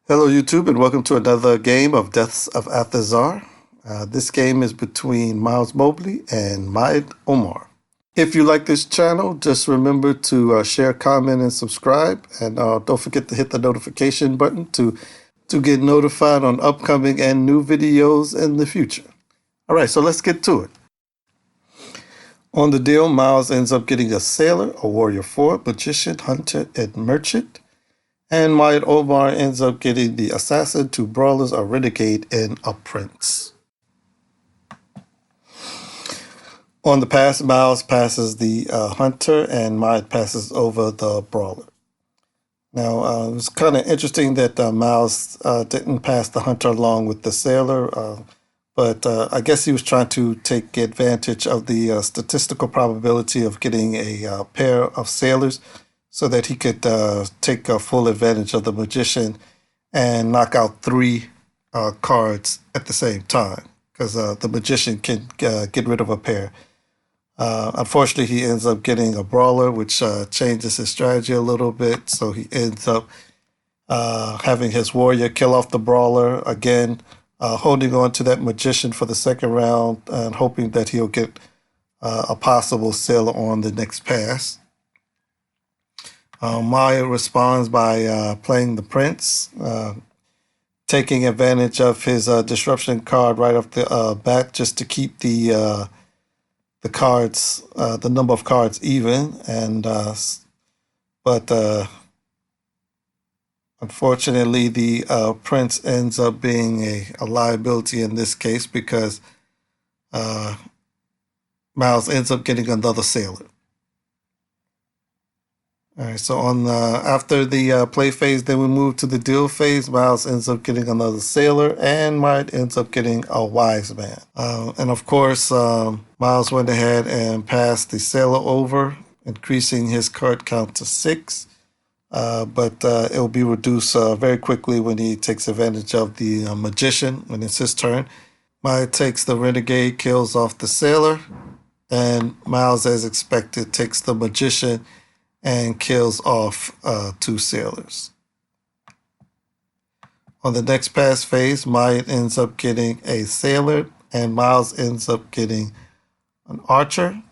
Hello YouTube and welcome to another game of Deaths of Athazar. This game is between Miles Mobley and Maid Omar. If you like this channel, just remember to share, comment, and subscribe. And don't forget to hit the notification button to get notified on upcoming and new videos in the future. All right, so let's get to it. On the deal, Miles ends up getting a Sailor, a Warrior 4, Magician, Hunter, and Merchant. And Maid Omar ends up getting the Assassin, 2 Brawlers, a Renegade, and a Prince. On the pass, Miles passes the Hunter and Maid passes over the Brawler. Now, it was kind of interesting that Miles didn't pass the Hunter along with the Sailor, but I guess he was trying to take advantage of the statistical probability of getting a pair of Sailors so that he could take full advantage of the Magician and knock out 3 cards at the same time, because the Magician can get rid of a pair. Unfortunately, he ends up getting a Brawler, which changes his strategy a little bit, so he ends up having his Warrior kill off the Brawler, again holding on to that Magician for the second round and hoping that he'll get a possible Sailor on the next pass. Maid responds by playing the Prince, taking advantage of his disruption card right off the bat just to keep the cards, the number of cards even. And but unfortunately, the Prince ends up being a liability in this case because Miles ends up getting another Sailor. All right, so on after the play phase, then we move to the deal phase. Miles ends up getting another Sailor, and Maid ends up getting a Wise Man. And of course, Miles went ahead and passed the Sailor over, increasing his card count to 6. But it will be reduced very quickly when he takes advantage of the Magician when it's his turn. Maid takes the Renegade, kills off the Sailor, and Miles, as expected, takes the Magician and kills off 2 Sailors. On the next pass phase, Maid ends up getting a Sailor, and Miles ends up getting an Archer.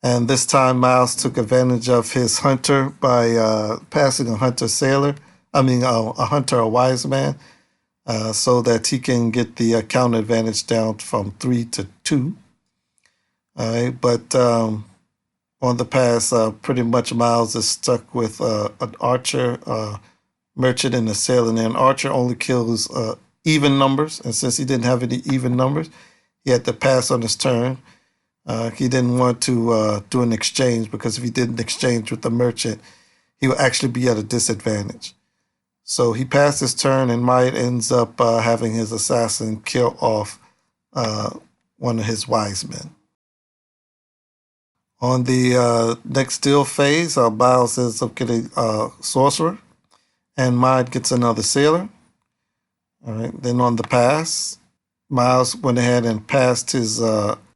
And this time, Miles took advantage of his Hunter by passing a Hunter Sailor. A Hunter, a Wise Man, so that he can get the count advantage down from 3 to 2. All right, but on the pass, pretty much Miles is stuck with an Archer, Merchant, and a Sailor. And an Archer only kills even numbers, and since he didn't have any even numbers, he had to pass on his turn. He didn't want to do an exchange, because if he did an exchange with the Merchant, he would actually be at a disadvantage. So he passed his turn, and Maid ends up having his Assassin kill off one of his Wise Men. On the next deal phase, Miles ends up getting a Sorcerer, and Maid gets another Sailor. All right. Then on the pass, Miles went ahead and passed his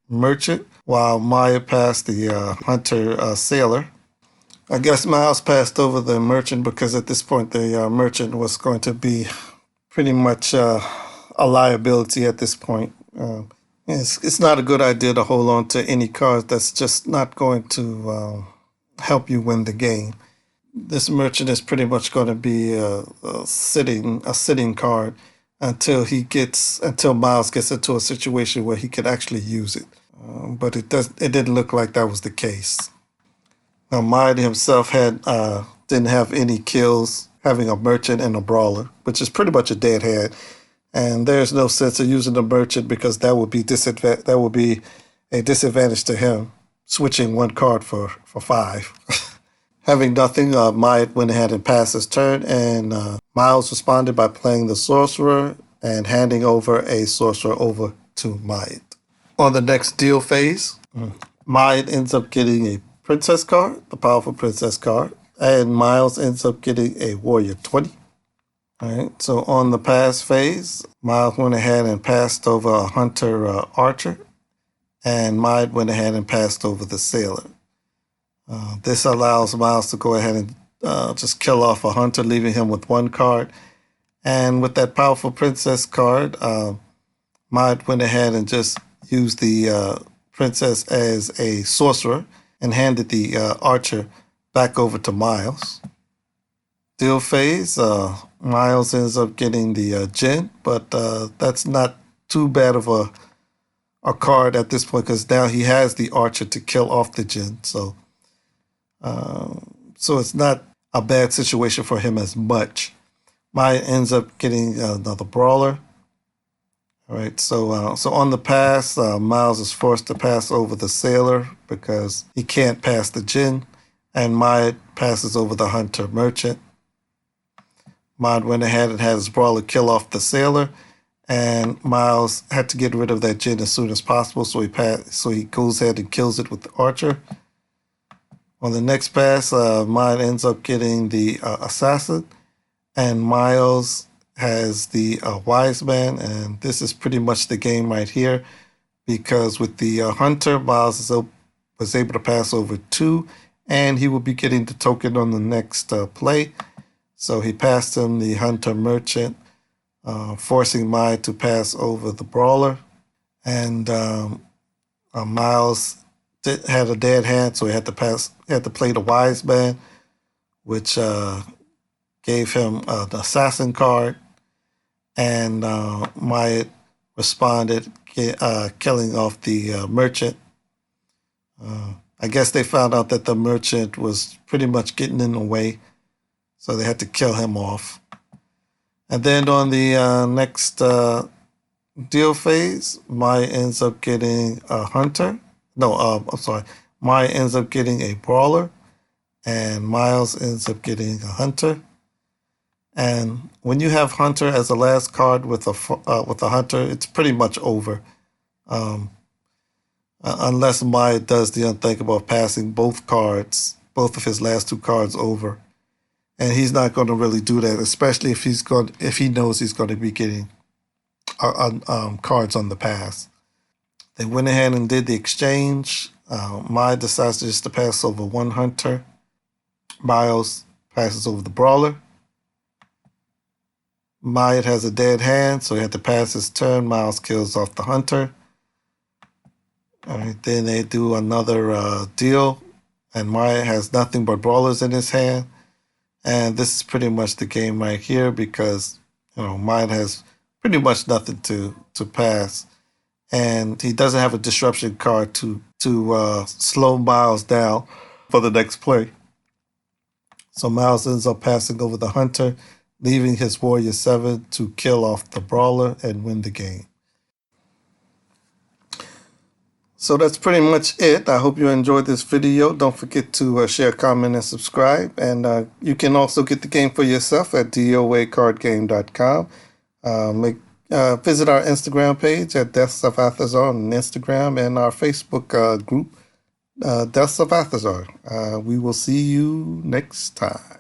Merchant, while Maid passed the Hunter Sailor. I guess Miles passed over the Merchant because at this point the Merchant was going to be pretty much a liability at this point. It's not a good idea to hold on to any cards that's just not going to help you win the game. This Merchant is pretty much going to be a sitting card until Miles gets into a situation where he could actually use it. But it didn't look like that was the case. Now, Maid himself didn't have any kills, having a Merchant and a Brawler, which is pretty much a dead hand. And there's no sense of using the Merchant because that would be a disadvantage to him, switching 1 card for 5. Having nothing, Maid went ahead and passed his turn, and Miles responded by playing the Sorcerer and handing over a Sorcerer over to Maid. On the next deal phase, Maid ends up getting a Princess card, the powerful Princess card, and Miles ends up getting a Warrior 20. All right, so on the pass phase, Miles went ahead and passed over a Hunter Archer, and Maid went ahead and passed over the Sailor. This allows Miles to go ahead and just kill off a hunter, leaving him with one card. And with that powerful princess card, Maid went ahead and just used the princess as a sorcerer and handed the archer back over to Miles. Deal phase, Miles ends up getting the Jinn, but that's not too bad of a card at this point because now he has the archer to kill off the Jinn. So it's not a bad situation for him as much. Maid ends up getting another brawler. All right, so on the pass, Miles is forced to pass over the sailor because he can't pass the Jinn, and Maid passes over the hunter merchant. Maid went ahead and had his brawler kill off the sailor, and Miles had to get rid of that Jinn as soon as possible, so he goes ahead and kills it with the archer. On the next pass, Maid ends up getting the assassin, and Miles has the wise man, and this is pretty much the game right here, because with the hunter, Miles was able to pass over 2, and he will be getting the token on the next play. So he passed him the hunter merchant, forcing Maid to pass over the brawler. And Miles had a dead hand, so he had to play the wise man, which gave him the assassin card. And Maid responded, killing off the merchant. I guess they found out that the merchant was pretty much getting in the way, so they had to kill him off. And then on the next deal phase, Maid ends up getting a hunter. No, I'm sorry. Maid ends up getting a brawler, and Miles ends up getting a hunter. And when you have hunter as the last card with a hunter, it's pretty much over. Unless Maid does the unthinkable of passing both of his last 2 cards over. And he's not going to really do that, especially if he knows he's going to be getting cards on the pass. They went ahead and did the exchange. Maid decides just to pass over 1 hunter. Miles passes over the brawler. Maid has a dead hand, so he had to pass his turn. Miles kills off the hunter. All right, then they do another deal, and Maid has nothing but brawlers in his hand. And this is pretty much the game right here because, Maid has pretty much nothing to pass. And he doesn't have a disruption card to slow Miles down for the next play. So Miles ends up passing over the hunter, leaving his warrior 7 to kill off the brawler and win the game. So that's pretty much it. I hope you enjoyed this video. Don't forget to share, comment, and subscribe. And you can also get the game for yourself at doacardgame.com. Visit our Instagram page at Deaths of Athazar on Instagram and our Facebook group, Deaths of Athazar. We will see you next time.